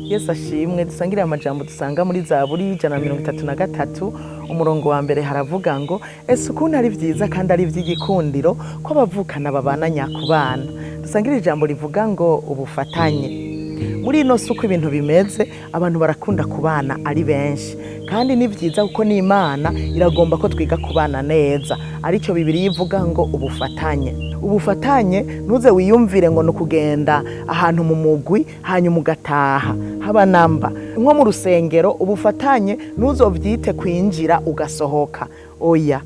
Yesu ashimwe. Dusangire amajambo dusanga muri Zaburi 133 umurongo wa mbere haravuga ngo ese ukuntu ari vyiza kandi ari vy'igikundiro ko bavukana babana nyakubana. Dusangire ijambo rivuga ngo ubufatanye. Muri ino suko ibintu bimeze abantu barakunda kubana ari benshi kandi ni vyiza kuko n'Imana iragomba ko twiga kubana neza. Aricyo Bibiliya ivuga ngo ubufatanye. Ubufatanye ntuze wiyumvire ngo no kugenda ahantu mu mugwi hanyuma ugataha haba namba nko mu rusengero. Ubufatanye ntuzovyite kwinjira ugasohoka, oya.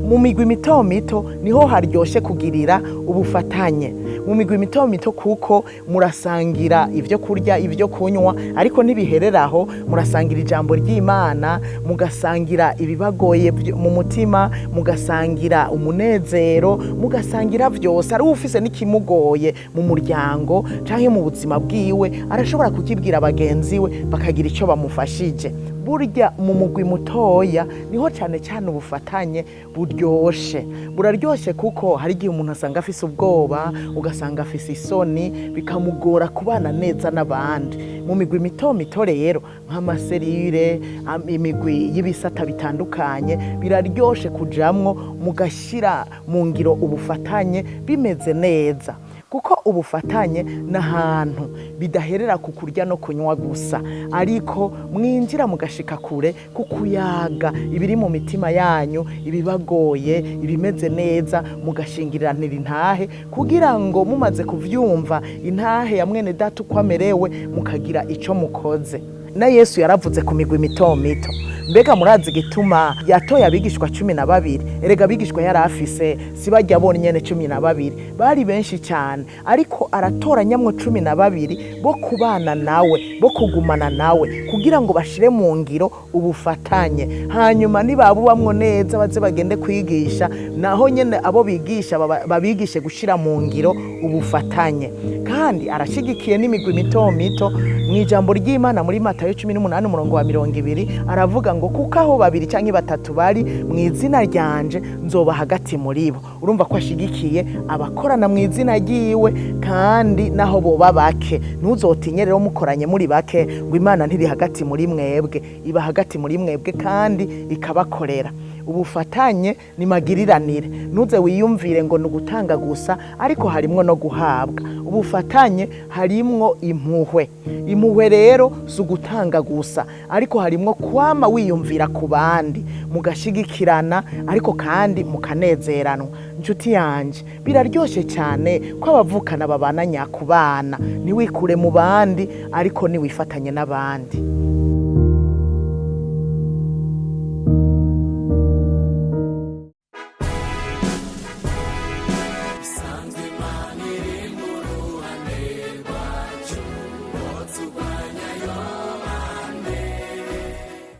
Mu migwi mito mito niho haryoshe kugirira ubufatanye. Mu migwi mito mito kuko murasangira ivyo kurya ivyo kunywa, ariko ntibihereraho. Murasangira ijambo ry'Imana, mugasangira ibibagoye mu mutima, mugasangira umunezero, mugasangira vyose. Ari ufise n'ikimugoye mu muryango canke mu buzima bwiwe arashobora kukibwira bagenzi we bakagira ico bamufashije. Burya mu mugwi mutoya niho cyane cyane ubufatanye buryoshe. Buraryoshe kuko hari igihe umuntu asanga afise ubwoba, ugasanga afise isoni, bikamugora kubana neza n'abandi. Mu migwi mito mito rero nk'amaserire, imigwi y'ibisata bitandukanye, biraryoshe kujamwo mugashira mu ngiro ubufatanye bimeze neza. Kuko ubufatanye n'ahantu bidaherera ku kurya no kunywa gusa, ariko mwinjira mugashika kure kukuyaga ibiri mu mitima yanyu, ibibagoye, ibimeze neza, mugashingiriranira intahe kugira ngo mumaze kuvyumva intahe ya mwene data uko amerewe mukagira ico mukoze. Na Yesu yaravuze ku migwi mito mito. Mbega murazi gituma yatoye abigishwa 12? Erega abigishwa yari afise sibajya abone nyene 12, bari benshi cyane, ariko aratoranyamwo 12 bo kubana nawe, bo kugumana nawe kugira ngo bashire mu ngiro ubufatanye. Hanyuma nibabubamwo neza baze bagende kwigisha, naho nyene abo bigisha babigishe gushira mu ngiro ubufatanye. Kandi arashigikiye n'imigwi mito mito. Mu ijambo ry'Imana muri Matayo 18 umurongo wa 20 aravuga ngo kuko aho babiri canke batatu bari mu izina ryanje nzoba hagati muri bo. Urumva ko ashigikiye abakorana mu izina ryiwe, kandi naho boba bake. Ntuzotinye rero mukoranye muri bake ngo Imana ntiri hagati muri mwebwe. Iba hagati muri mwebwe kandi ikabakorera. Ubufatanye ni magiriranire. Ntuze wiyumvire ngo nugutanga gusa, ariko harimwo no guhabwa. Ubufatanye harimwo impuhwe. Impuhwe rero sugutanga gusa, ariko harimwo kwama wiyumvira ku bandi, mugashigikirana, ariko kandi mukanezeranwa. Nshuti yanje, biraryoshe cyane ko abavukana babana nyakubana. Niwikure mu bandi, ariko niwifatanye n'abandi.